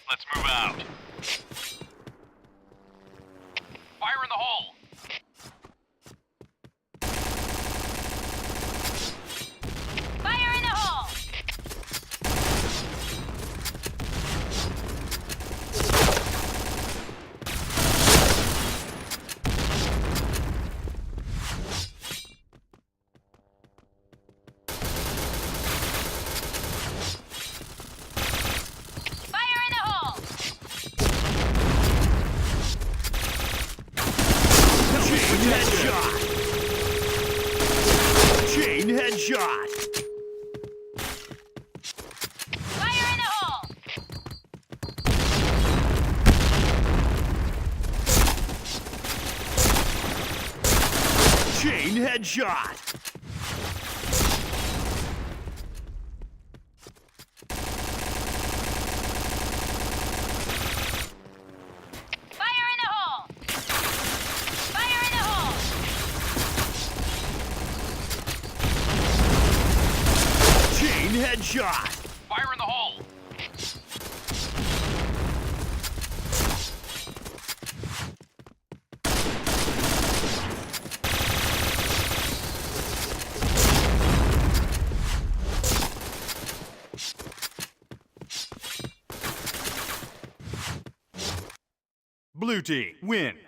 Let's move out. Fire in the hole! Fire in the hole! Fire in the hole! Chain headshot! Chain headshot! Fire in the hole! Chain headshot! Fire in the hole! Fire in the hole! Chain headshot! Fire in the hole! Blue team, win.